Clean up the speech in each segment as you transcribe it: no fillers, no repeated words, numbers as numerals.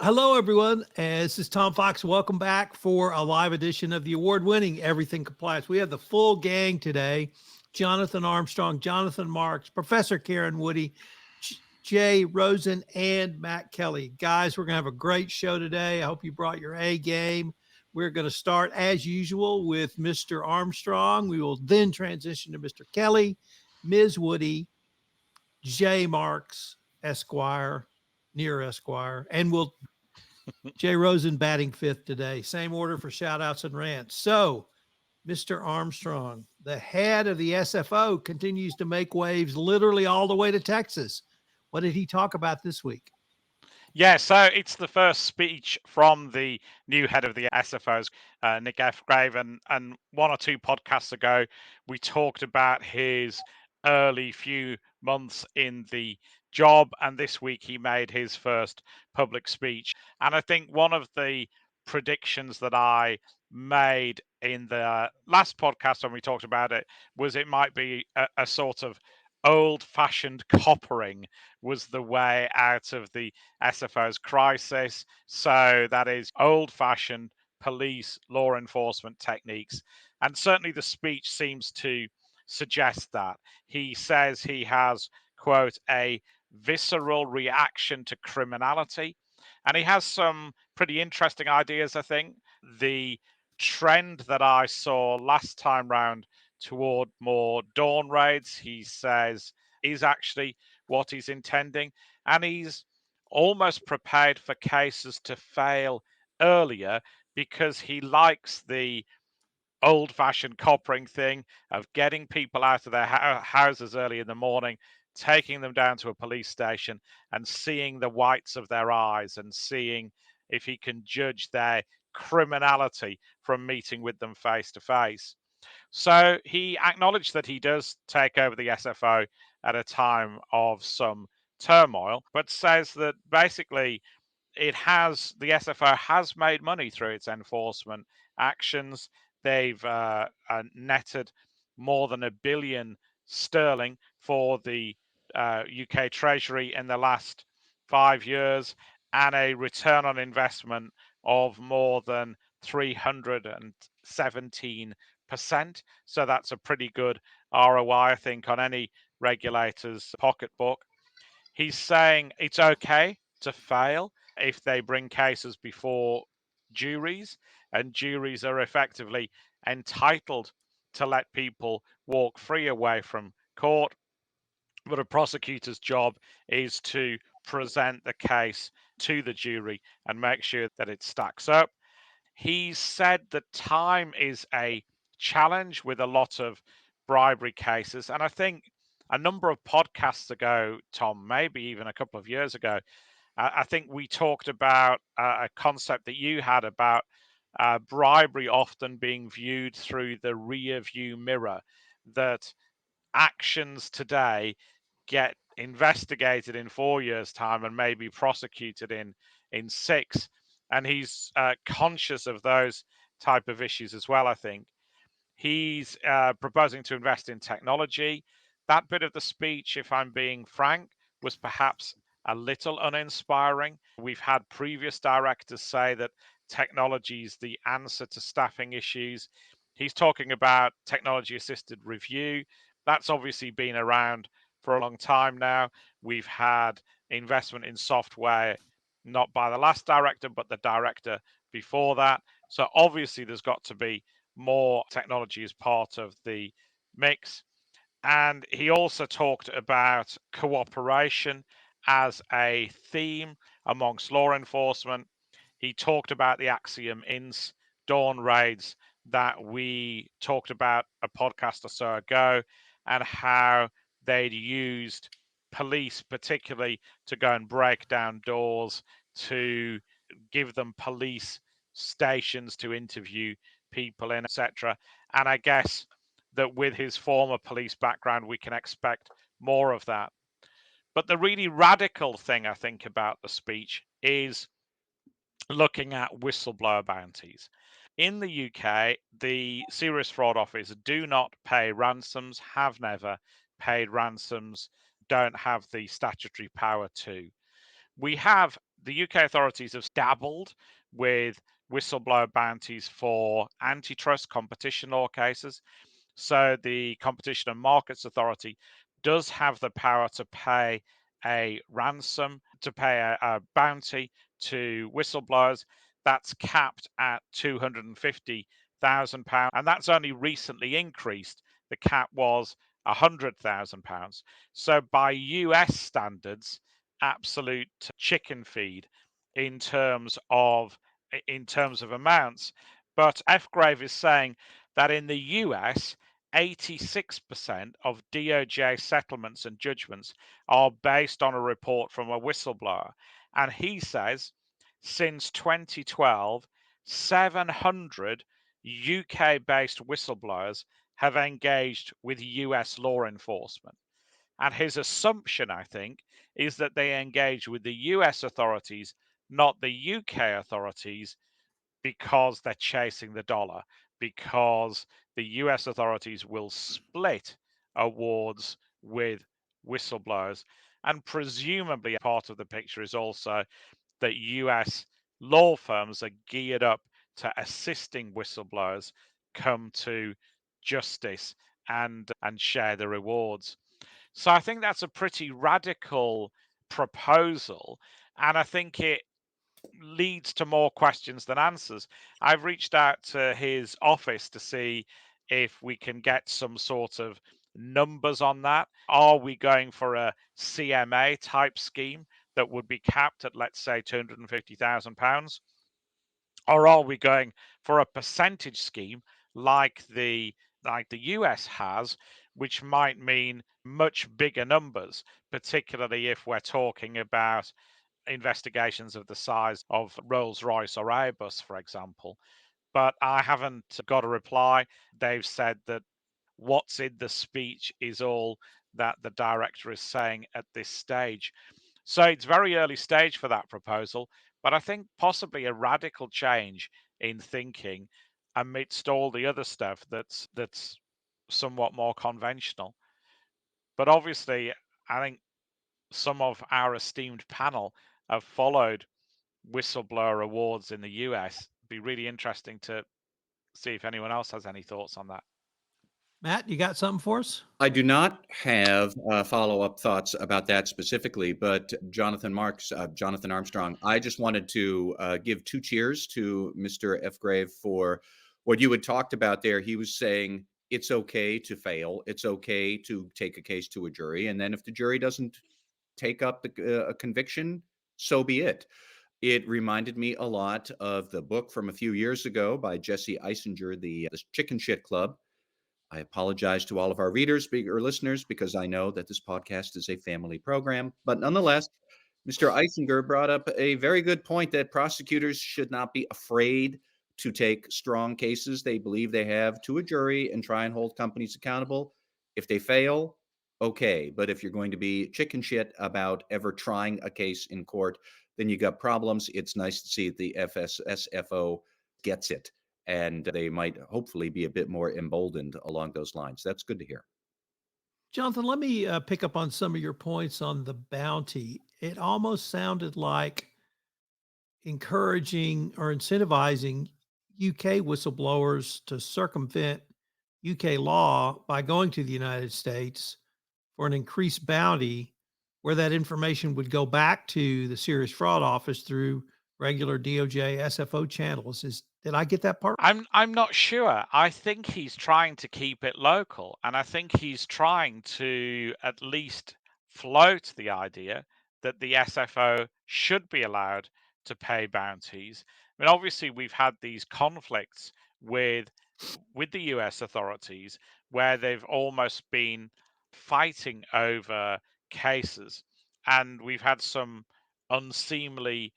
Hello, everyone. This is Tom Fox. Welcome back for a live edition of the award-winning Everything Compliance. We have the full gang today: Jonathan Armstrong, Jonathan Marks, Professor Karen Woody, Jay Rosen, and Matt Kelly. Guys, we're going to have a great show today. I hope you brought your A game. We're going to start, as usual, with Mr. Armstrong. We will then transition to Mr. Kelly, Ms. Woody, Jay Marks, Esquire, near Esquire, and we'll Jay Rosen batting fifth today. Same order for shout outs and rants. So, Mr. Armstrong, the head of the SFO, continues to make waves literally all the way to Texas. What did he talk about this week? Yeah, so it's the first speech from the new head of the SFOs, Nick F. Grave, and one or two podcasts ago, we talked about his early few months in the job, and this week he made his first public speech. And I think one of the predictions that I made in the last podcast when we talked about it was it might be a sort of old-fashioned coppering was the way out of the SFO's crisis. So that is old fashioned police law enforcement techniques. And certainly the speech seems to suggest that. He says he has, quote, a visceral reaction to criminality. And he has some pretty interesting ideas, I think. The trend that I saw last time round toward more dawn raids, he says, is actually what he's intending. And he's almost prepared for cases to fail earlier because he likes the old fashioned coppering thing of getting people out of their houses early in the morning, taking them down to a police station and seeing the whites of their eyes and seeing if he can judge their criminality from meeting with them face to face. So he acknowledged that he does take over the SFO at a time of some turmoil, but says that basically the SFO has made money through its enforcement actions. They've netted more than £1 billion for the UK Treasury in the last 5 years, and a return on investment of more than 317%. So that's a pretty good ROI, I think, on any regulator's pocketbook. He's saying it's okay to fail if they bring cases before juries, and juries are effectively entitled to let people walk free away from court. But a prosecutor's job is to present the case to the jury and make sure that it stacks up. He said that time is a challenge with a lot of bribery cases. And I think a number of podcasts ago, Tom, maybe even a couple of years ago, I think we talked about a concept that you had about bribery often being viewed through the rear view mirror, that actions today get investigated in 4 years' time and maybe prosecuted in six. And he's conscious of those type of issues as well, I think. He's proposing to invest in technology. That bit of the speech, if I'm being frank, was perhaps a little uninspiring. We've had previous directors say that technology is the answer to staffing issues. He's talking about technology assisted review. That's obviously been around for a long time now. We've had investment in software, not by the last director, but the director before that. So obviously, there's got to be more technology as part of the mix. And he also talked about cooperation as a theme amongst law enforcement. He talked about the Axiom Ince dawn raids that we talked about a podcast or so ago, and how they'd used police, particularly, to go and break down doors, to give them police stations to interview people in, etc. And I guess that with his former police background, we can expect more of that. But the really radical thing I think about the speech is looking at whistleblower bounties. In the UK, the Serious Fraud Office do not pay ransoms, have never paid ransoms, don't have the statutory power to. We have the UK authorities have dabbled with whistleblower bounties for antitrust competition law cases. So the Competition and Markets Authority does have the power to pay a ransom, to pay a bounty to whistleblowers. That's capped at £250,000, and that's only recently increased. The cap was £100,000. So by US standards, absolute chicken feed in terms of amounts. But F. Grave is saying that in the US, 86% of DOJ settlements and judgments are based on a report from a whistleblower. And he says since 2012, 700 UK based whistleblowers have engaged with US law enforcement. And his assumption, I think, is that they engage with the US authorities, not the UK authorities, because they're chasing the dollar, because the US authorities will split awards with whistleblowers. And presumably, part of the picture is also that US law firms are geared up to assisting whistleblowers come to justice and share the rewards. So I think that's a pretty radical proposal. And I think it leads to more questions than answers. I've reached out to his office to see if we can get some sort of numbers on that. Are we going for a CMA type scheme that would be capped at, let's say, £250,000? Or are we going for a percentage scheme like the US has, which might mean much bigger numbers, particularly if we're talking about investigations of the size of Rolls-Royce or Airbus, for example. But I haven't got a reply. They've said that what's in the speech is all that the director is saying at this stage. So it's very early stage for that proposal, but I think possibly a radical change in thinking amidst all the other stuff that's somewhat more conventional. But obviously, I think some of our esteemed panel have followed whistleblower awards in the US. It'd be really interesting to see if anyone else has any thoughts on that. Matt, you got something for us? I do not have follow-up thoughts about that specifically, but Jonathan Armstrong, I just wanted to give two cheers to Mr. F. Grave for what you had talked about there. He was saying it's okay to fail. It's okay to take a case to a jury. And then if the jury doesn't take up a conviction, so be it. It reminded me a lot of the book from a few years ago by Jesse Eisinger, the Chicken Shit Club. I apologize to all of our readers or listeners because I know that this podcast is a family program. But nonetheless, Mr. Eisinger brought up a very good point that prosecutors should not be afraid to take strong cases they believe they have to a jury and try and hold companies accountable. If they fail, okay. But if you're going to be chicken shit about ever trying a case in court, then you got problems. It's nice to see the FSSFO gets it, and they might hopefully be a bit more emboldened along those lines. That's good to hear. Jonathan, let me pick up on some of your points on the bounty. It almost sounded like encouraging or incentivizing UK whistleblowers to circumvent UK law by going to the United States for an increased bounty, where that information would go back to the Serious Fraud Office through regular DOJ SFO channels. Did I get that part? I'm not sure. I think he's trying to keep it local, and I think he's trying to at least float the idea that the SFO should be allowed to pay bounties. I mean, obviously, we've had these conflicts with the US authorities where they've almost been fighting over cases, and we've had some unseemly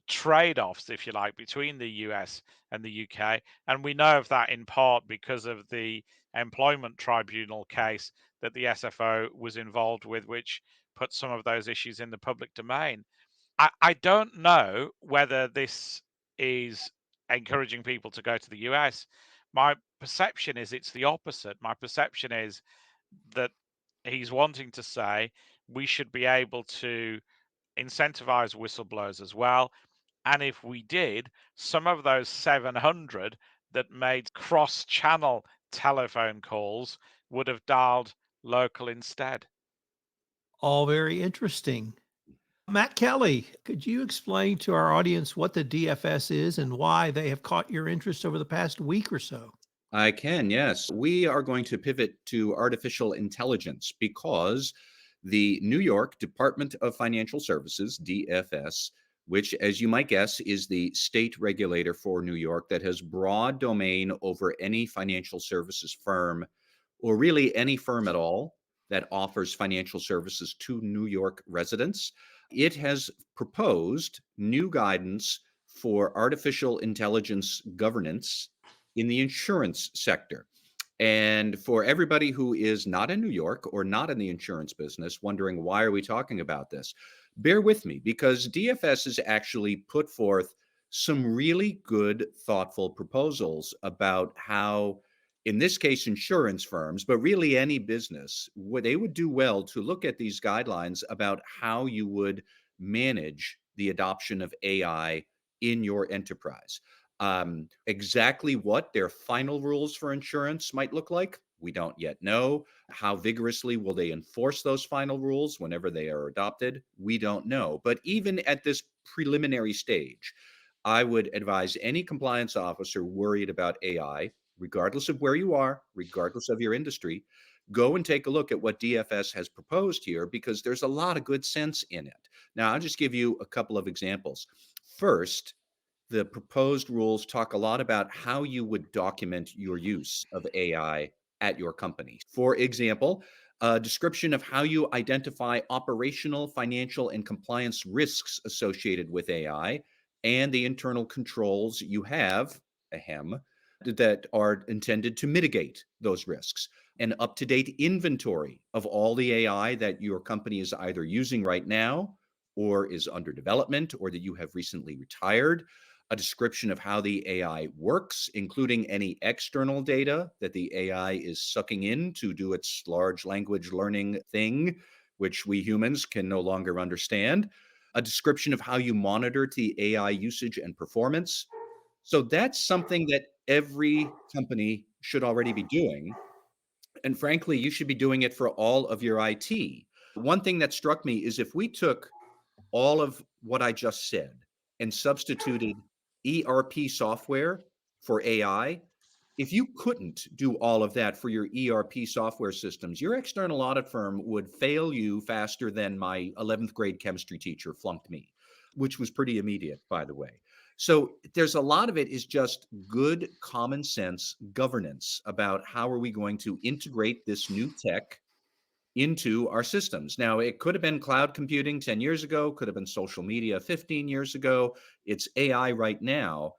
trade-offs, if you like, between the US and the UK. And we know of that in part because of the employment tribunal case that the SFO was involved with, which put some of those issues in the public domain. I don't know whether this is encouraging people to go to the US. My perception is it's the opposite. My perception is that he's wanting to say we should be able to incentivize whistleblowers as well. And if we did, some of those 700 that made cross-channel telephone calls would have dialed local instead. All very interesting. Matt Kelly, could you explain to our audience what the DFS is and why they have caught your interest over the past week or so? I can, yes. We are going to pivot to artificial intelligence because the New York Department of Financial Services, DFS, which, as you might guess, is the state regulator for New York that has broad domain over any financial services firm, or really any firm at all that offers financial services to New York residents. It has proposed new guidance for artificial intelligence governance in the insurance sector. And for everybody who is not in New York or not in the insurance business, wondering why are we talking about this, bear with me because DFS has actually put forth some really good, thoughtful proposals about how, in this case, insurance firms, but really any business, they would do well to look at these guidelines about how you would manage the adoption of AI in your enterprise. Exactly what their final rules for insurance might look like, we don't yet know. How vigorously will they enforce those final rules whenever they are adopted? We don't know. But even at this preliminary stage, I would advise any compliance officer worried about AI, regardless of where you are, regardless of your industry, go and take a look at what DFS has proposed here because there's a lot of good sense in it. Now, I'll just give you a couple of examples. First, the proposed rules talk a lot about how you would document your use of AI at your company. For example, a description of how you identify operational, financial, and compliance risks associated with AI and the internal controls you have, ahem, that are intended to mitigate those risks. An up-to-date inventory of all the AI that your company is either using right now or is under development or that you have recently retired. A description of how the AI works, including any external data that the AI is sucking in to do its large language learning thing, which we humans can no longer understand. A description of how you monitor the AI usage and performance. So that's something that every company should already be doing. And frankly, you should be doing it for all of your IT. One thing that struck me is if we took all of what I just said and substituted ERP software for AI, if you couldn't do all of that for your ERP software systems, your external audit firm would fail you faster than my 11th grade chemistry teacher flunked me, which was pretty immediate, by the way. So there's a lot of it is just good common sense governance about how are we going to integrate this new tech into our systems. Now, it could have been cloud computing 10 years ago, could have been social media 15 years ago. It's AI right now,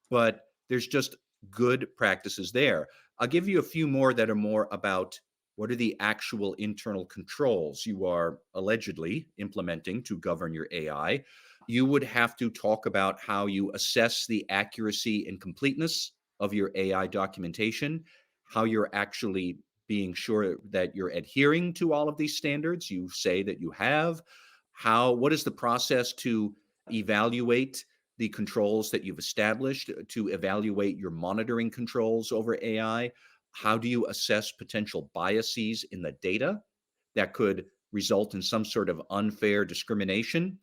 but there's just good practices there. I'll give you a few more that are more about what are the actual internal controls you are allegedly implementing to govern your AI. You would have to talk about how you assess the accuracy and completeness of your AI documentation, how you're actually being sure that you're adhering to all of these standards you say that you have. What is the process to evaluate the controls that you've established, to evaluate your monitoring controls over AI? How do you assess potential biases in the data that could result in some sort of unfair discrimination?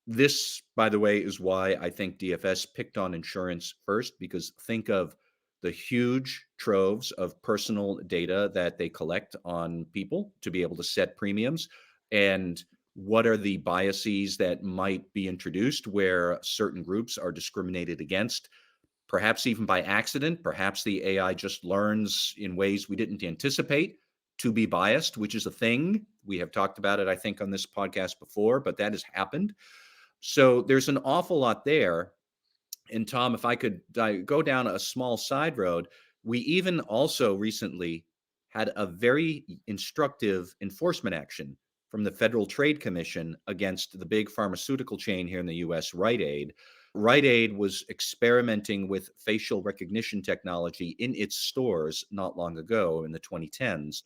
This, by the way, is why I think DFS picked on insurance first, because think of the huge troves of personal data that they collect on people to be able to set premiums. And what are the biases that might be introduced where certain groups are discriminated against, perhaps even by accident? Perhaps the AI just learns in ways we didn't anticipate to be biased, which is a thing. We have talked about it, I think, on this podcast before, but that has happened. So there's an awful lot there. And Tom, if I could go down a small side road, we even also recently had a very instructive enforcement action from the Federal Trade Commission against the big pharmaceutical chain here in the US, Rite Aid. Rite Aid was experimenting with facial recognition technology in its stores not long ago in the 2010s.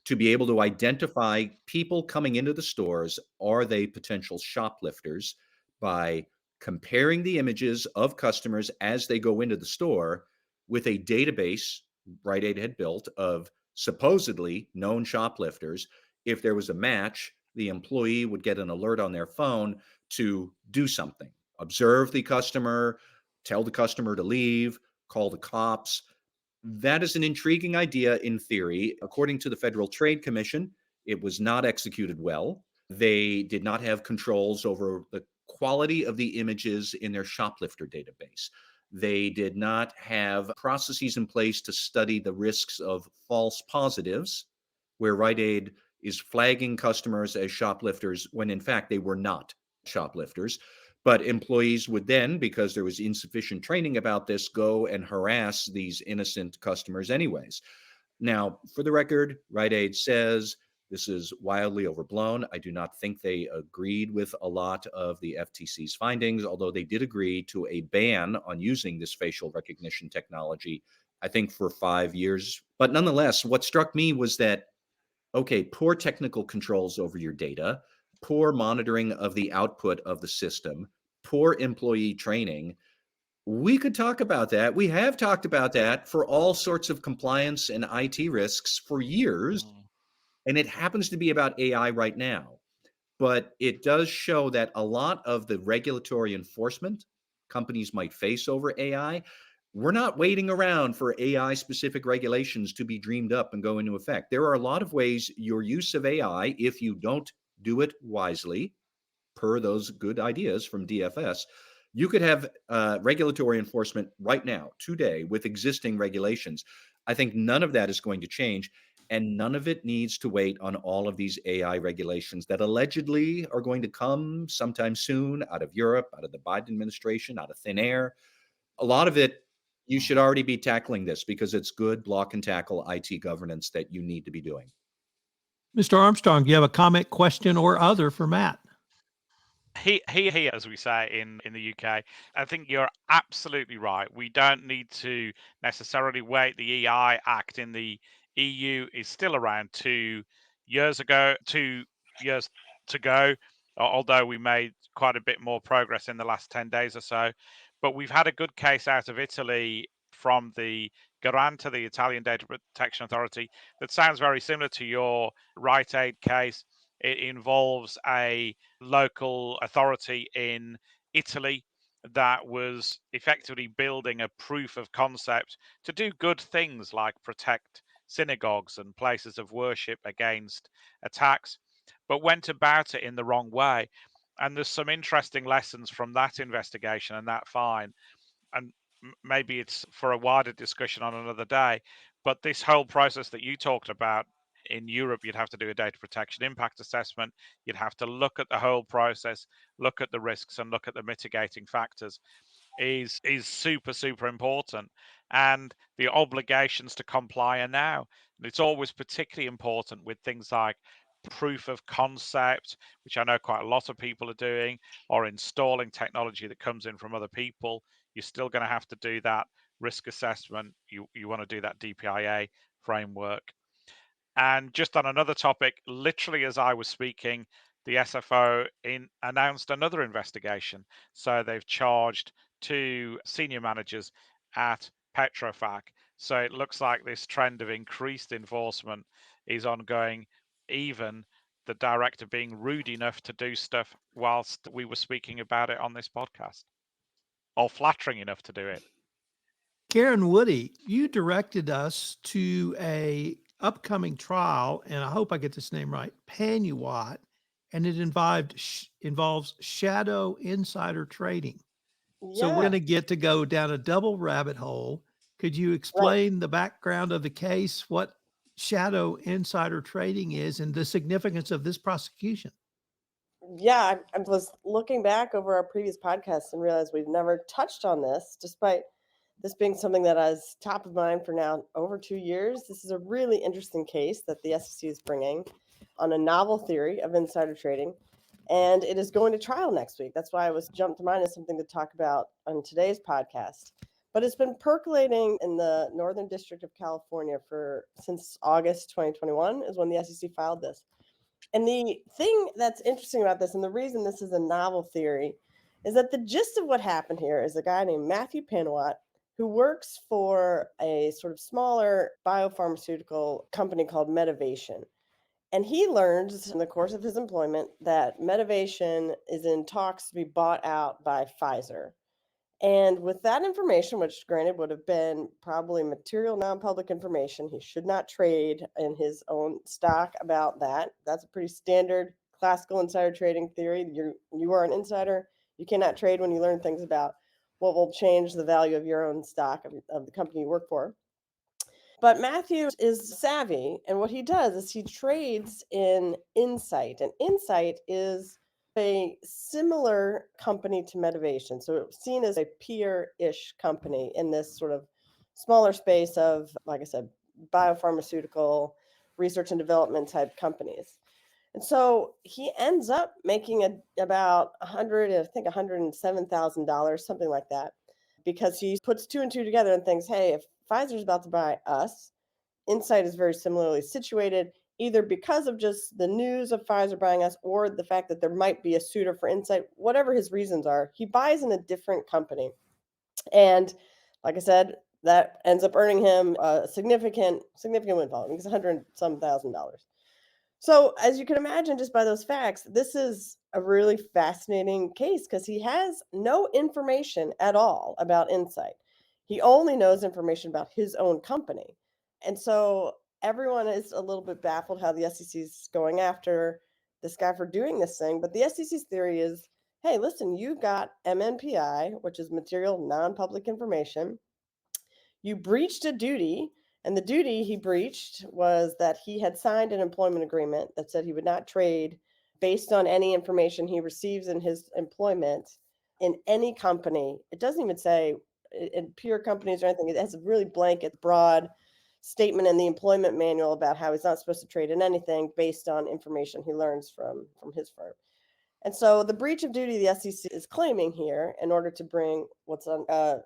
to be able to identify people coming into the stores. Are they potential shoplifters? By comparing the images of customers as they go into the store with a database Rite Aid had built of supposedly known shoplifters. If there was a match, the employee would get an alert on their phone to do something, observe the customer, tell the customer to leave, call the cops. That is an intriguing idea in theory. According to the Federal Trade Commission, it was not executed well. They did not have controls over the quality of the images in their shoplifter database. They did not have processes in place to study the risks of false positives, where Rite Aid is flagging customers as shoplifters when in fact they were not shoplifters. But employees would then, because there was insufficient training about this, go and harass these innocent customers anyways. Now, for the record, Rite Aid says this is wildly overblown. I do not think they agreed with a lot of the FTC's findings, although they did agree to a ban on using this facial recognition technology, I think for 5 years. But nonetheless, what struck me was that, okay, poor technical controls over your data, poor monitoring of the output of the system, poor employee training. We could talk about that. We have talked about that for all sorts of compliance and IT risks for years. And it happens to be about AI right now. But it does show that a lot of the regulatory enforcement companies might face over AI, we're not waiting around for AI specific regulations to be dreamed up and go into effect. There are a lot of ways your use of AI, if you don't do it wisely, per those good ideas from DFS, you could have regulatory enforcement right now, today, with existing regulations. I think none of that is going to change. And none of it needs to wait on all of these AI regulations that allegedly are going to come sometime soon out of Europe, out of the Biden administration, out of thin air. A lot of it, you should already be tackling this because it's good block and tackle IT governance that you need to be doing. Mr. Armstrong, do you have a comment, question, or other for Matt? He, as we say in the UK. I think you're absolutely right. We don't need to necessarily wait. The EI Act in the EU is still around 2 years ago, 2 years to go, although we made quite a bit more progress in the last 10 days or so. But we've had a good case out of Italy from the Garante, the Italian Data Protection Authority, that sounds very similar to your Rite Aid case. It involves a local authority in Italy that was effectively building a proof of concept to do good things like protect synagogues and places of worship against attacks, but went about it in the wrong way. And there's some interesting lessons from that investigation and that fine. And maybe it's for a wider discussion on another day. But this whole process that you talked about, in Europe, you'd have to do a data protection impact assessment. You'd have to look at the whole process, look at the risks, and look at the mitigating factors. Is super important, and the obligations to comply are now. And it's always particularly important with things like proof of concept, which I know quite a lot of people are doing, or installing technology that comes in from other people. You're still going to have to do that risk assessment. You want to do that DPIA framework. And just on another topic, literally as I was speaking, the SFO announced another investigation. So they've charged 2 senior managers at Petrofac. So it looks like this trend of increased enforcement is ongoing, even the director being rude enough to do stuff whilst we were speaking about it on this podcast, or flattering enough to do it. Karen Woody, you directed us to a upcoming trial, and I hope I get this name right, Panuwat, and it involves shadow insider trading. So we're going to get to go down a double rabbit hole. Could you explain the background of the case, what shadow insider trading is, and the significance of this prosecution? Yeah, I was looking back over our previous podcasts and realized we've never touched on this, despite this being something that is top of mind for now over 2 years. This is a really interesting case that the SEC is bringing on a novel theory of insider trading, and it is going to trial next week. That's why I was jumped to mind as something to talk about on today's podcast. but it's been percolating in the Northern District of California since August 2021 is when the SEC filed this. And the thing that's interesting about this, and the reason this is a novel theory, is that the gist of what happened here is a guy named Matthew Panuwat, who works for a sort of smaller biopharmaceutical company called Medivation. And he learns in the course of his employment that Medivation is in talks to be bought out by Pfizer. And with that information, which granted would have been probably material non-public information, he should not trade in his own stock about that. That's a pretty standard classical insider trading theory. You are an insider. You cannot trade when you learn things about what will change the value of your own stock of the company you work for. But Matthew is savvy, and what he does is he trades in Insight, and Insight is a similar company to Medivation. So it's seen as a peer-ish company in this sort of smaller space of, like I said, biopharmaceutical research and development type companies. And so he ends up making about $107,000, something like that, because he puts two and two together and thinks, hey, if Pfizer's about to buy us, Insight is very similarly situated, either because of just the news of Pfizer buying us or the fact that there might be a suitor for Insight. Whatever his reasons are, he buys in a different company. And like I said, that ends up earning him a significant windfall. I think it's $100,000. So as you can imagine, just by those facts, this is a really fascinating case because he has no information at all about Insight. He only knows information about his own company. And so everyone is a little bit baffled how the SEC is going after this guy for doing this thing. But the SEC's theory is, hey, listen, you got MNPI, which is material non-public information. You breached a duty, and the duty he breached was that he had signed an employment agreement that said he would not trade based on any information he receives in his employment in any company. It doesn't even say in peer companies or anything. It has a really blanket, broad statement in the employment manual about how he's not supposed to trade in anything based on information he learns from his firm. And so the breach of duty the SEC is claiming here in order to bring what's on a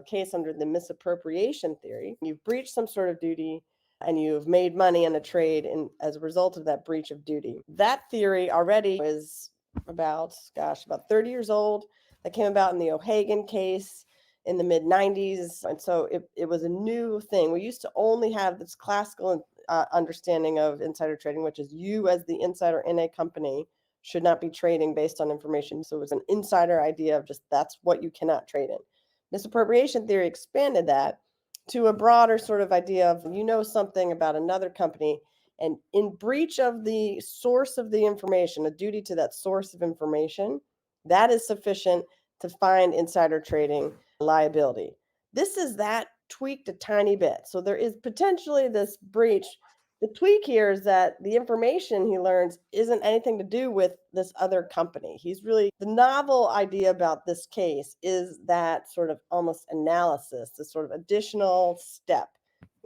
case under the misappropriation theory. You've breached some sort of duty and you've made money in a trade as a result of that breach of duty. That theory already is about 30 years old. That came about in the O'Hagan case in the mid 90s. And so it was a new thing. We used to only have this classical understanding of insider trading, which is you as the insider in a company should not be trading based on information. So it was an insider idea of just that's what you cannot trade in. Misappropriation theory expanded that to a broader sort of idea of something about another company, and in breach of the source of the information, a duty to that source of information, that is sufficient to find insider trading liability. This is that tweaked a tiny bit. So there is potentially this breach. The tweak here is that the information he learns isn't anything to do with this other company. The novel idea about this case is that sort of almost analysis, this sort of additional step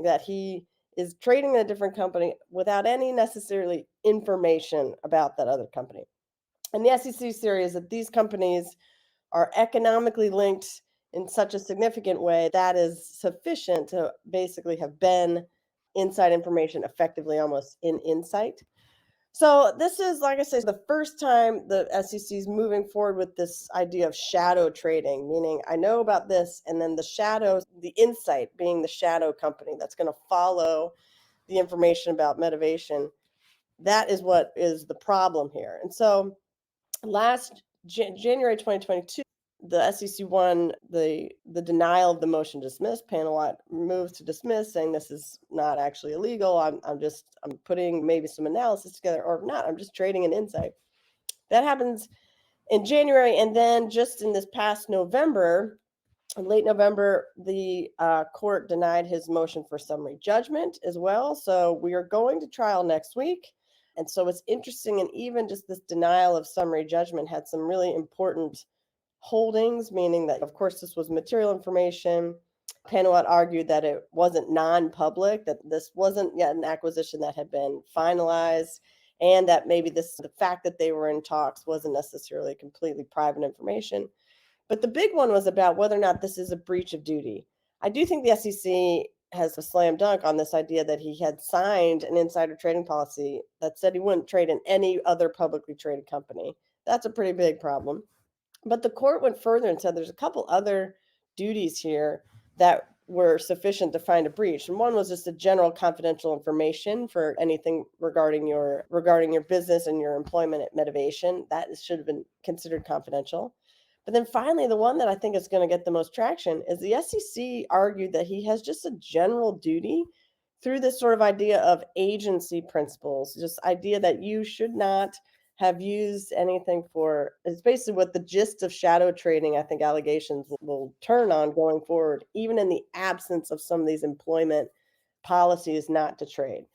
that he is trading in a different company without any necessarily information about that other company. And the SEC's theory is that these companies are economically linked in such a significant way that is sufficient to basically have been inside information effectively almost in Insight. So this is, like I say, the first time the SEC is moving forward with this idea of shadow trading, meaning I know about this, and then the Insight being the shadow company that's going to follow the information about Medivation. That is what is the problem here. And so last January 2022, the SEC won the denial of the motion to dismiss. Panuwat moved to dismiss, saying this is not actually illegal. I'm putting maybe some analysis together, or not. I'm just trading an Insight. That happens in January, and then just in this past November, late November, the court denied his motion for summary judgment as well. So we are going to trial next week. And so it's interesting, and even just this denial of summary judgment had some really important holdings, meaning that, of course, this was material information. Panuwat argued that it wasn't non-public, that this wasn't yet an acquisition that had been finalized, and that maybe the fact that they were in talks wasn't necessarily completely private information. But the big one was about whether or not this is a breach of duty. I do think the SEC has a slam dunk on this idea that he had signed an insider trading policy that said he wouldn't trade in any other publicly traded company. That's a pretty big problem. But the court went further and said there's a couple other duties here that were sufficient to find a breach. And one was just a general confidential information for anything regarding your business and your employment at Medivation. That should have been considered confidential. But then finally, the one that I think is going to get the most traction is the SEC argued that he has just a general duty through this sort of idea of agency principles, just idea that you should not have used anything for, it's basically what the gist of shadow trading, I think, allegations will turn on going forward, even in the absence of some of these employment policies not to trade.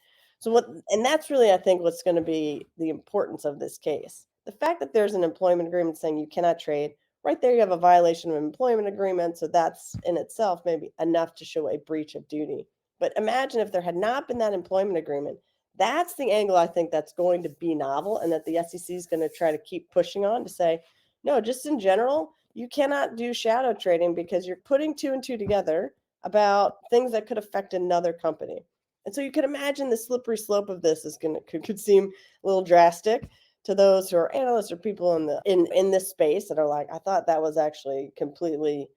And that's really, I think, what's going to be the importance of this case. The fact that there's an employment agreement saying you cannot trade, right there you have a violation of an employment agreement. So that's in itself maybe enough to show a breach of duty. But imagine if there had not been that employment agreement. That's the angle I think that's going to be novel, and that the SEC is going to try to keep pushing on to say, no, just in general, you cannot do shadow trading because you're putting two and two together about things that could affect another company. And so you could imagine the slippery slope of this is could seem a little drastic to those who are analysts or people in this space that are like, I thought that was actually completely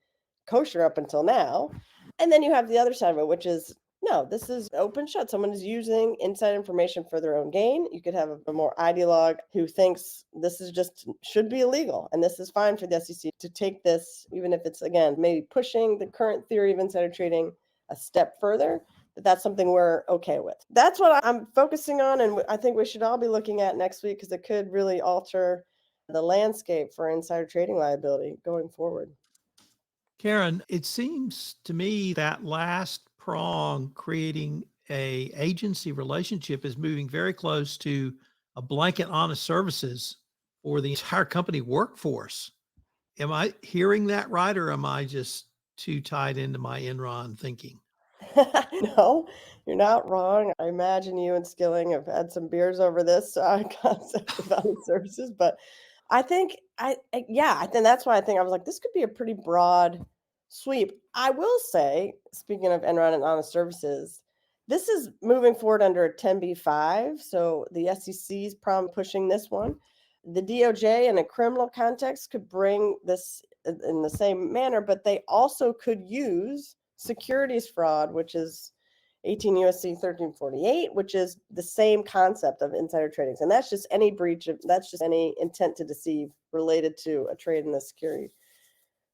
kosher up until now. And then you have the other side of it, which is, no, this is open shut. Someone is using inside information for their own gain. You could have a more ideologue who thinks this is just should be illegal. And this is fine for the SEC to take this, even if it's, again, maybe pushing the current theory of insider trading a step further. That's something we're okay with. That's what I'm focusing on. And I think we should all be looking at next week, because it could really alter the landscape for insider trading liability going forward. Karen, it seems to me that last prong, creating a agency relationship, is moving very close to a blanket honest services for the entire company workforce. Am I hearing that right, or am I just too tied into my Enron thinking? No, you're not wrong. I imagine you and Skilling have had some beers over this concept of honest services, but I think I think that's why I was like, this could be a pretty broad sweep. I will say, speaking of Enron and honest services, this is moving forward under a 10b-5. So the SEC's probably pushing this one. The DOJ in a criminal context could bring this in the same manner, but they also could use securities fraud, which is 18 USC 1348, which is the same concept of insider trading. And that's just any that's just any intent to deceive related to a trade in the security.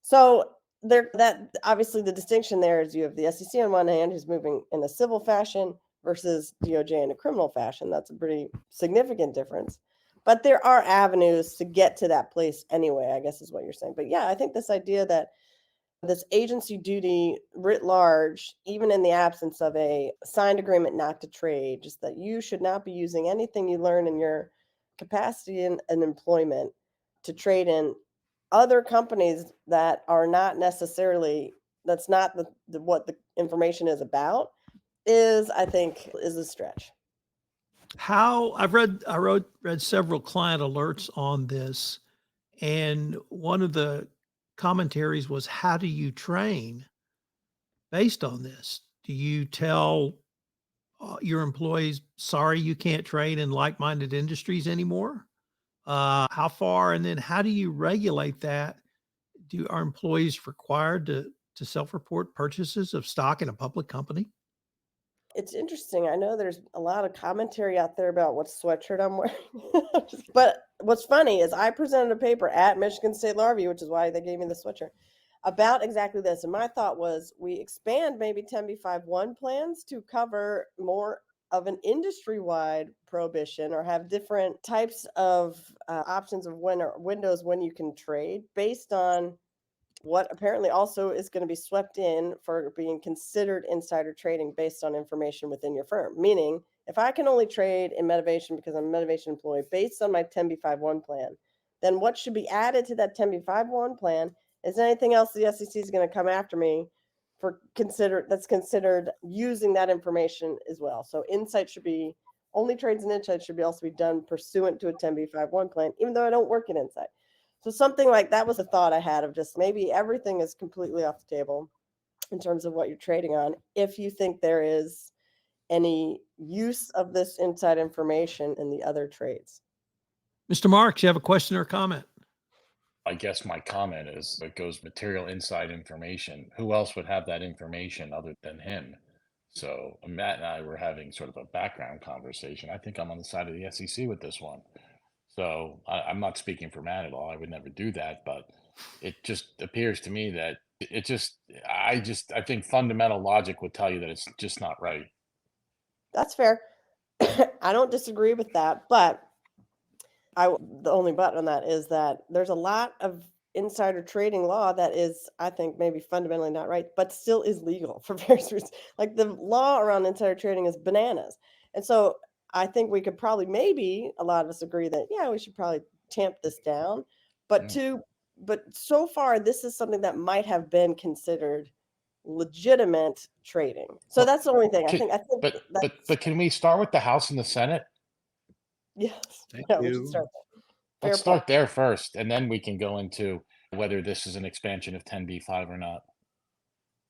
So that obviously the distinction there is you have the SEC on one hand, who's moving in a civil fashion, versus DOJ in a criminal fashion. That's a pretty significant difference. But there are avenues to get to that place anyway, I guess is what you're saying. But yeah, I think this idea that this agency duty writ large, even in the absence of a signed agreement not to trade, just that you should not be using anything you learn in your capacity in employment to trade in other companies that are not necessarily, that's not what the information is about, is, I think, is a stretch. I read several client alerts on this, and one of the commentaries was, how do you train based on this? Do you tell your employees, sorry, you can't trade in like-minded industries anymore? How far, and then how do you regulate that? Are employees required to self-report purchases of stock in a public company? It's interesting. I know there's a lot of commentary out there about what sweatshirt I'm wearing. But what's funny is I presented a paper at Michigan State Law Review, which is why they gave me the sweatshirt, about exactly this. And my thought was we expand maybe 10b5-1 plans to cover more of an industry-wide prohibition, or have different types of options of windows when you can trade, based on what apparently also is going to be swept in for being considered insider trading based on information within your firm. Meaning, if I can only trade in Medivation because I'm a Medivation employee based on my 10b5-1 plan, then what should be added to that 10b5-1 plan is anything else the SEC is going to come after me for that's considered using that information as well. So insight should be, only trades in insight should be also be done pursuant to a 10b5-1 plan, even though I don't work in insight. So something like that was a thought I had of just maybe everything is completely off the table in terms of what you're trading on. If you think there is any use of this inside information in the other trades. Mr. Marks, you have a question or comment? I guess my comment is it goes material inside information. Who else would have that information other than him? So Matt and I were having sort of a background conversation. I think I'm on the side of the SEC with this one. So I'm not speaking for Matt at all. I would never do that, but it just appears to me that I think fundamental logic would tell you that it's just not right. That's fair. I don't disagree with that, but the only but on that is that there's a lot of insider trading law that is, I think, maybe fundamentally not right, but still is legal for various reasons. Like the law around insider trading is bananas. And so I think we could probably, maybe a lot of us agree that, yeah, we should probably tamp this down. But so far, this is something that might have been considered legitimate trading. So Well, that's the only thing I think. But can we start with the House and the Senate? Yes. Thank Yeah, we you. should start there. Let's start there first, and then we can go into whether this is an expansion of 10b5 or not.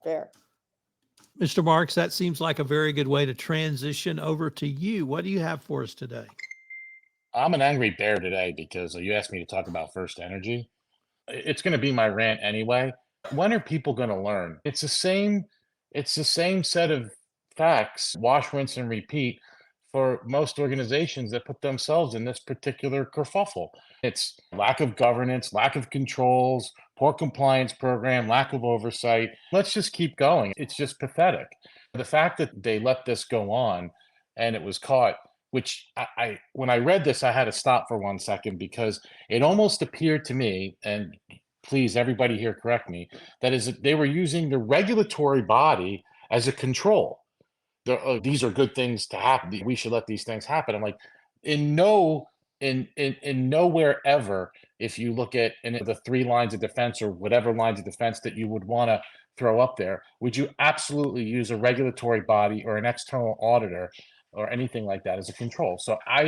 Fair. Mr. Marks, that seems like a very good way to transition over to you. What do you have for us today? I'm an angry bear today because you asked me to talk about FirstEnergy. It's going to be my rant anyway. When are people going to learn? It's the same set of facts, wash, rinse, and repeat for most organizations that put themselves in this particular kerfuffle. It's lack of governance, lack of controls, poor compliance program, lack of oversight. Let's just keep going. It's just pathetic. The fact that they let this go on and it was caught, which I when I read this, I had to stop for 1 second because it almost appeared to me, and please, everybody here correct me, that is they were using the regulatory body as a control. These are good things to happen. We should let these things happen. I'm like, in nowhere ever, if you look at in the 3 lines of defense or whatever lines of defense that you would want to throw up there, would you absolutely use a regulatory body or an external auditor or anything like that as a control? So I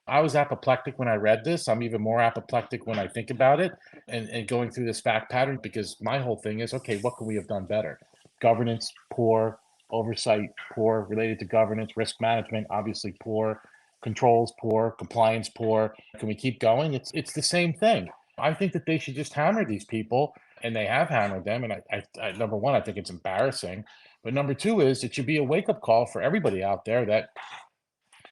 was apoplectic when I read this. I'm even more apoplectic when I think about it and going through this fact pattern, because my whole thing is, okay, what could we have done better? Governance, poor. Oversight, poor. Related to governance, risk management, obviously poor. Controls, poor. Compliance, poor. Can we keep going? It's the same thing. I think that they should just hammer these people, and they have hammered them. And I number one, I think it's embarrassing. But number two is it should be a wake-up call for everybody out there that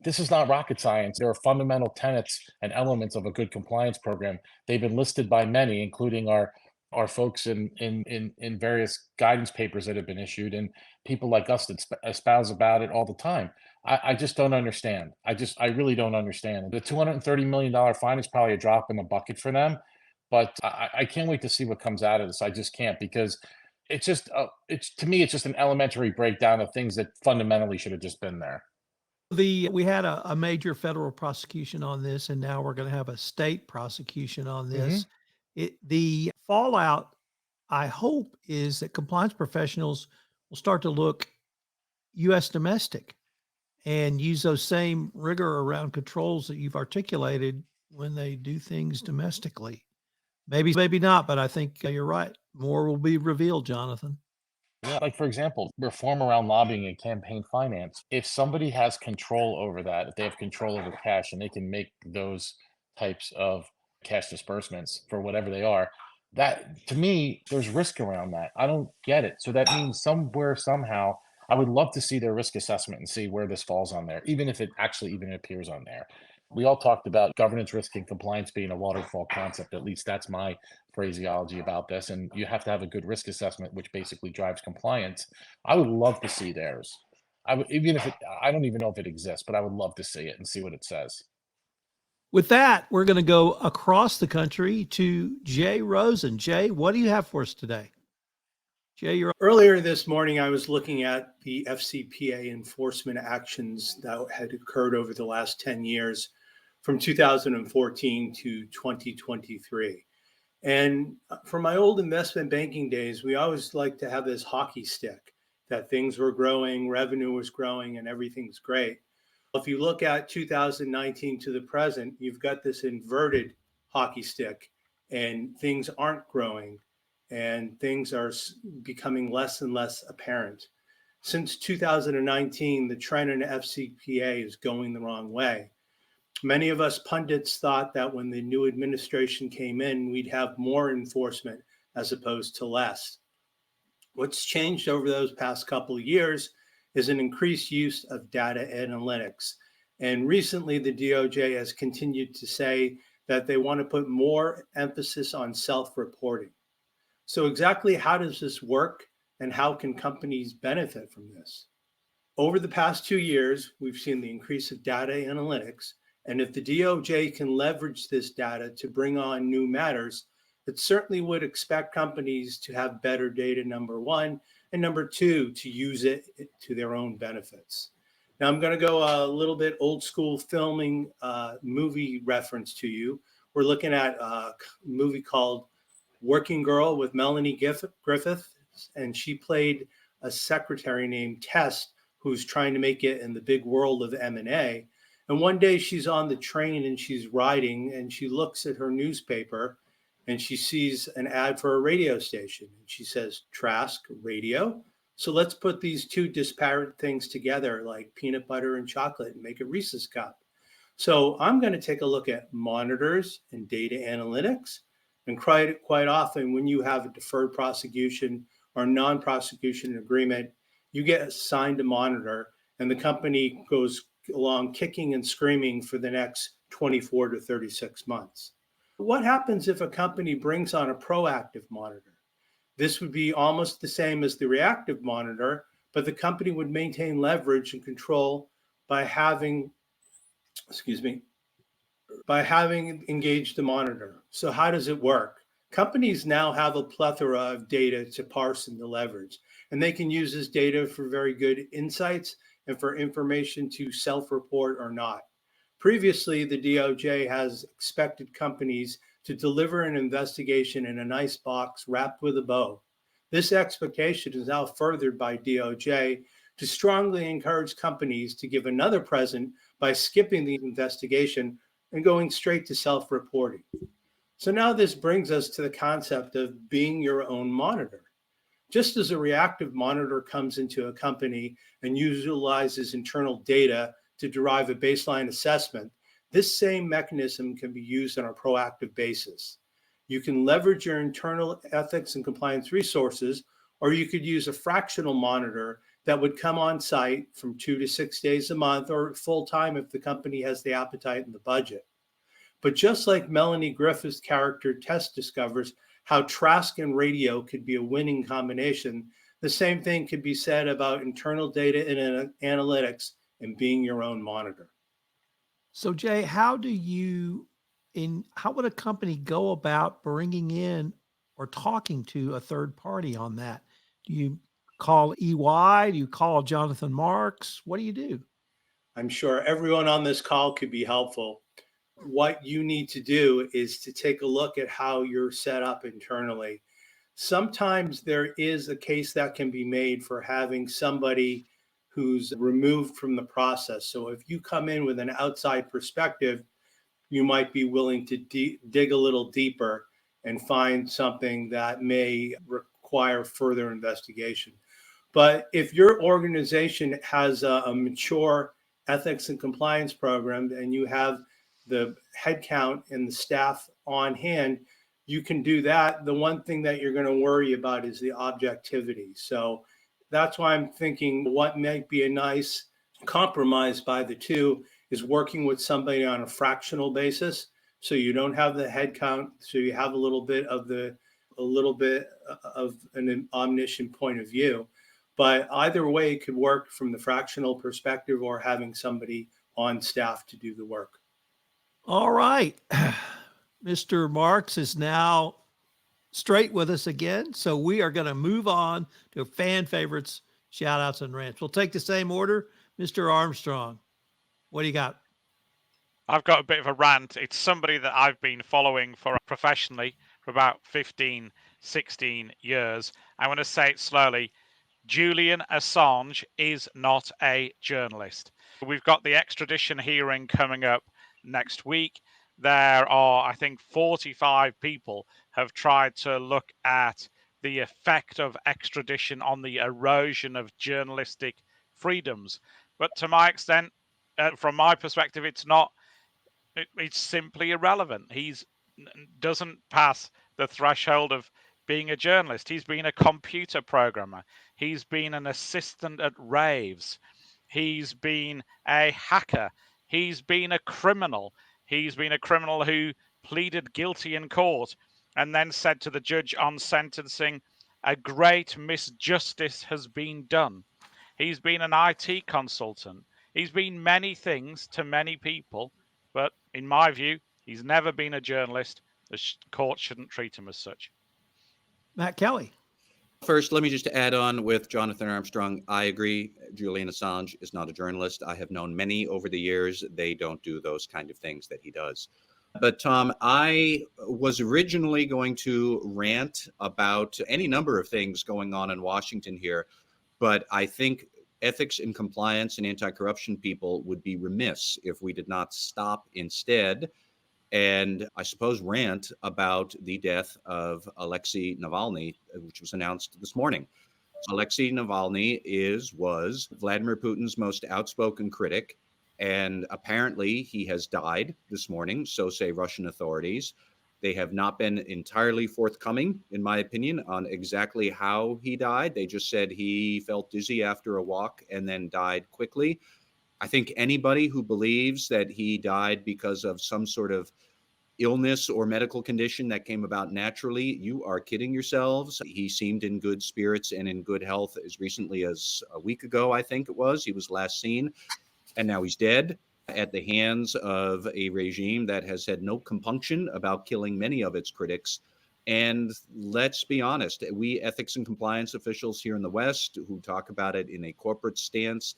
this is not rocket science. There are fundamental tenets and elements of a good compliance program. They've been listed by many, including our folks in various guidance papers that have been issued, and people like us that espouse about it all the time. I just don't understand. I really don't understand. The $230 million fine is probably a drop in the bucket for them, but I can't wait to see what comes out of this. I just can't, because it's just to me, it's just an elementary breakdown of things that fundamentally should have just been there. We had a major federal prosecution on this, and now we're going to have a state prosecution on this. The fallout, I hope, is that compliance professionals will start to look U.S. domestic and use those same rigor around controls that you've articulated when they do things domestically. Maybe not, but I think you're right. More will be revealed, Jonathan. Yeah, like for example, reform around lobbying and campaign finance. If somebody has control over that, if they have control over cash and they can make those types of cash disbursements for whatever they are, that to me, there's risk around that. I don't get it. So that means somewhere, somehow, I would love to see their risk assessment and see where this falls on there, even if it actually even appears on there. We all talked about governance, risk, and compliance being a waterfall concept. At least that's my phraseology about this. And you have to have a good risk assessment, which basically drives compliance. I would love to see theirs. I would, even if I don't even know if it exists, but I would love to see it and see what it says. With that, we're going to go across the country to Jay Rosen. Jay, what do you have for us today? Jay, you're Earlier this morning, I was looking at the FCPA enforcement actions that had occurred over the last 10 years from 2014 to 2023. And from my old investment banking days, we always like to have this hockey stick that things were growing, revenue was growing, and everything's great. If you look at 2019 to the present, you've got this inverted hockey stick and things aren't growing and things are becoming less and less apparent. Since 2019, the trend in FCPA is going the wrong way. Many of us pundits thought that when the new administration came in, we'd have more enforcement as opposed to less. What's changed over those past couple of years is an increased use of data analytics. And recently, the DOJ has continued to say that they want to put more emphasis on self-reporting. So exactly how does this work and how can companies benefit from this? Over the past 2 years, we've seen the increase of data analytics. And if the DOJ can leverage this data to bring on new matters, it certainly would expect companies to have better data, number one, and number two, to use it to their own benefits. Now, I'm going to go a little bit old school filming movie reference to you. We're looking at a movie called Working Girl with Melanie Griffith, and she played a secretary named Tess who's trying to make it in the big world of M&A. And one day she's on the train and she's riding and she looks at her newspaper and she sees an ad for a radio station. And she says, Trask radio. So let's put these two disparate things together like peanut butter and chocolate and make a Reese's cup. So I'm going to take a look at monitors and data analytics. And quite often when you have a deferred prosecution or non-prosecution agreement, you get assigned a monitor and the company goes along kicking and screaming for the next 24 to 36 months. What happens if a company brings on a proactive monitor? This would be almost the same as the reactive monitor, but the company would maintain leverage and control by having engaged the monitor. So how does it work? Companies now have a plethora of data to parse and to leverage, and they can use this data for very good insights and for information to self-report or not. Previously, the DOJ has expected companies to deliver an investigation in a nice box wrapped with a bow. This expectation is now furthered by DOJ to strongly encourage companies to give another present by skipping the investigation and going straight to self-reporting. So now this brings us to the concept of being your own monitor. Just as a reactive monitor comes into a company and utilizes internal data to derive a baseline assessment, this same mechanism can be used on a proactive basis. You can leverage your internal ethics and compliance resources, or you could use a fractional monitor that would come on site from 2 to 6 days a month or full time if the company has the appetite and the budget. But just like Melanie Griffith's character Tess discovers how Trask and radio could be a winning combination, the same thing could be said about internal data and analytics and being your own monitor. So Jay, how would a company go about bringing in or talking to a third party on that? Do you call EY? Do you call Jonathan Marks? What do you do? I'm sure everyone on this call could be helpful. What you need to do is to take a look at how you're set up internally. Sometimes there is a case that can be made for having somebody who's removed from the process. So if you come in with an outside perspective, you might be willing to dig a little deeper and find something that may require further investigation. But if your organization has a mature ethics and compliance program and you have the headcount and the staff on hand, you can do that. The one thing that you're going to worry about is the objectivity. So that's why I'm thinking what might be a nice compromise by the two is working with somebody on a fractional basis. So you don't have the headcount. So you have a little bit of an omniscient point of view. But either way, it could work from the fractional perspective or having somebody on staff to do the work. All right. Mr. Marks is now straight with us again. So we are going to move on to fan favorites, shout outs and rants. We'll take the same order. Mr. Armstrong, what do you got? I've got a bit of a rant. It's somebody that I've been following professionally for about 15, 16 years. I want to say it slowly. Julian Assange is not a journalist. We've got the extradition hearing coming up next week. there are, I think, 45 people have tried to look at the effect of extradition on the erosion of journalistic freedoms. But to my extent, from my perspective, it's not. It's simply irrelevant. He's doesn't pass the threshold of being a journalist. He's been a computer programmer. He's been an assistant at raves. He's been a hacker. He's been a criminal. He's been a criminal who pleaded guilty in court and then said to the judge on sentencing, "A great misjustice has been done." He's been an IT consultant. He's been many things to many people, but in my view, he's never been a journalist. The court shouldn't treat him as such. Matt Kelly. First, let me just add on with Jonathan Armstrong. I agree. Julian Assange is not a journalist. I have known many over the years. They don't do those kind of things that he does. But Tom, I was originally going to rant about any number of things going on in Washington here, but I think ethics and compliance and anti-corruption people would be remiss if we did not stop instead and I suppose rant about the death of Alexei Navalny, which was announced this morning. Alexei Navalny was Vladimir Putin's most outspoken critic, and apparently he has died this morning, so say Russian authorities. They have not been entirely forthcoming, in my opinion, on exactly how he died. They just said he felt dizzy after a walk and then died quickly. I think anybody who believes that he died because of some sort of illness or medical condition that came about naturally, you are kidding yourselves. He seemed in good spirits and in good health as recently as a week ago, I think it was. He was last seen, and now he's dead at the hands of a regime that has had no compunction about killing many of its critics. And let's be honest, we ethics and compliance officials here in the West who talk about it in a corporate stance,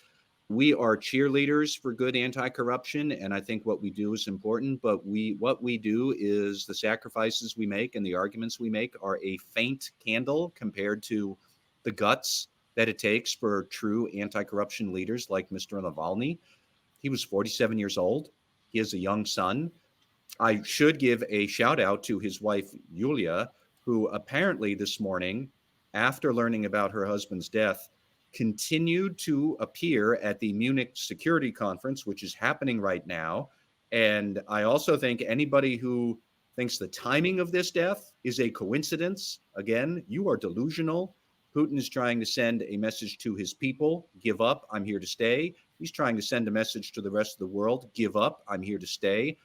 we are cheerleaders for good anti-corruption, and I think what we do is important, but what we do is the sacrifices we make and the arguments we make are a faint candle compared to the guts that it takes for true anti-corruption leaders like Mr. Navalny. He was 47 years old. He has a young son. I should give a shout out to his wife, Yulia, who apparently this morning, after learning about her husband's death, continued to appear at the Munich Security Conference, which is happening right now. And I also think anybody who thinks the timing of this death is a coincidence, again, you are delusional. Putin is trying to send a message to his people, give up, I'm here to stay. He's trying to send a message to the rest of the world, give up, I'm here to stay.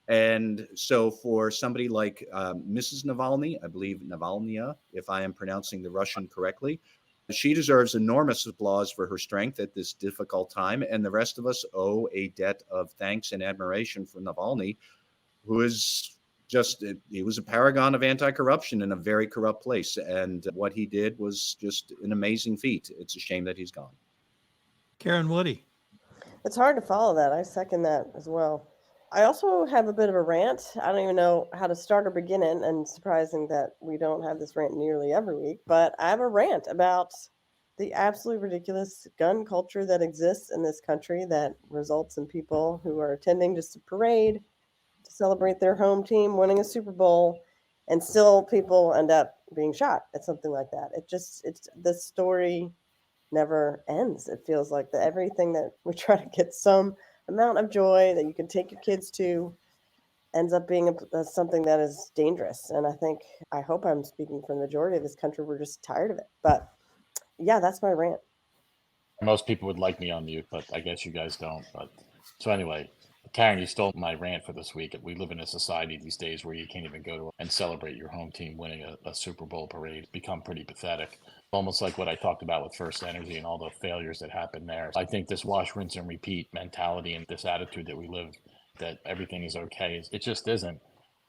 And so for somebody like Mrs. Navalny, I believe Navalnya, if I am pronouncing the Russian correctly, she deserves enormous applause for her strength at this difficult time. And the rest of us owe a debt of thanks and admiration for Navalny, who is he was a paragon of anti-corruption in a very corrupt place. And what he did was just an amazing feat. It's a shame that he's gone. Karen Woody. It's hard to follow that. I second that as well. I also have a bit of a rant. I don't even know how to start or begin it, and surprising that we don't have this rant nearly every week, but I have a rant about the absolutely ridiculous gun culture that exists in this country that results in people who are attending just a parade to celebrate their home team winning a Super Bowl, and still people end up being shot at something like that. It's the story never ends. It feels like that everything that we try to get some amount of joy that you can take your kids to ends up being something that is dangerous. And I hope I'm speaking for the majority of this country. We're just tired of it. But yeah, that's my rant. Most people would like me on mute, but I guess you guys don't. But so anyway, Karen, you stole my rant for this week. We live in a society these days where you can't even go to and celebrate your home team winning a Super Bowl parade. It's become pretty pathetic. Almost like what I talked about with FirstEnergy and all the failures that happened there. I think this wash, rinse, and repeat mentality and this attitude that we live, that everything is okay, it just isn't.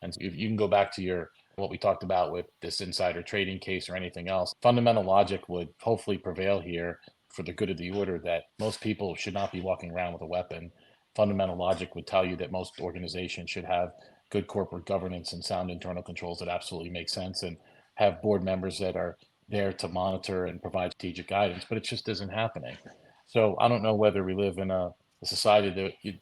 And if you can go back to what we talked about with this insider trading case or anything else, fundamental logic would hopefully prevail here for the good of the order that most people should not be walking around with a weapon. Fundamental logic would tell you that most organizations should have good corporate governance and sound internal controls that absolutely make sense and have board members that are there to monitor and provide strategic guidance, but it just isn't happening. So I don't know whether we live in a society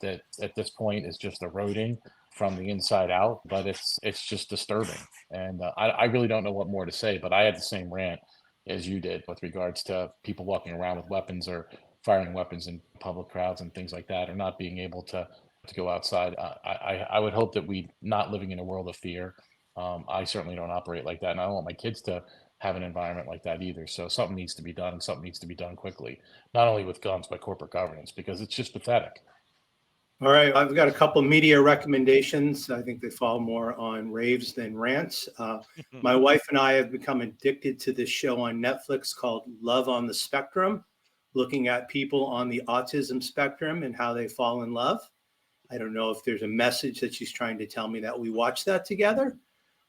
that at this point is just eroding from the inside out, but it's just disturbing. And I really don't know what more to say, but I had the same rant as you did with regards to people walking around with weapons or firing weapons in public crowds and things like that, or not being able to go outside. I would hope that we not living in a world of fear. I certainly don't operate like that, and I don't want my kids to have an environment like that either. So something needs to be done, and something needs to be done quickly, not only with guns, but corporate governance, because it's just pathetic. All right, I've got a couple media recommendations. I think they fall more on raves than rants. My wife and I have become addicted to this show on Netflix called Love on the Spectrum, looking at people on the autism spectrum and how they fall in love. I don't know if there's a message that she's trying to tell me that we watch that together.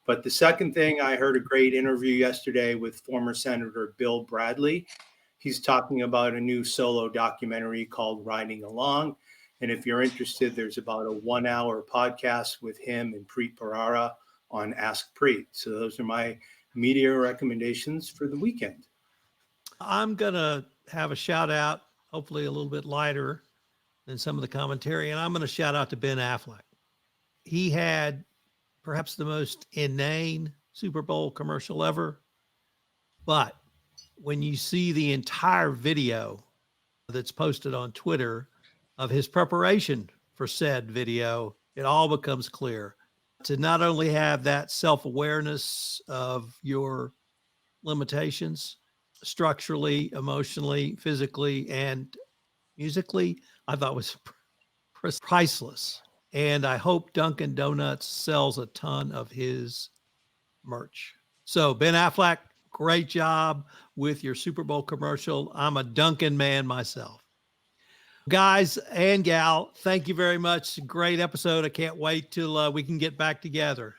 But the second thing, I heard a great interview yesterday with former Senator Bill Bradley. He's talking about a new solo documentary called Riding Along. And if you're interested, there's about a 1 hour podcast with him and Preet Bharara on Ask Preet. So those are my media recommendations for the weekend. I'm going to have a shout out, hopefully a little bit lighter than some of the commentary. And I'm going to shout out to Ben Affleck. He had perhaps the most inane Super Bowl commercial ever. But when you see the entire video that's posted on Twitter of his preparation for said video, it all becomes clear. To not only have that self-awareness of your limitations structurally, emotionally, physically, and musically, I thought was priceless. And I hope Dunkin' Donuts sells a ton of his merch. So Ben Affleck, great job with your Super Bowl commercial. I'm a Dunkin' man myself. Guys and gal, thank you very much. Great episode. I can't wait till we can get back together.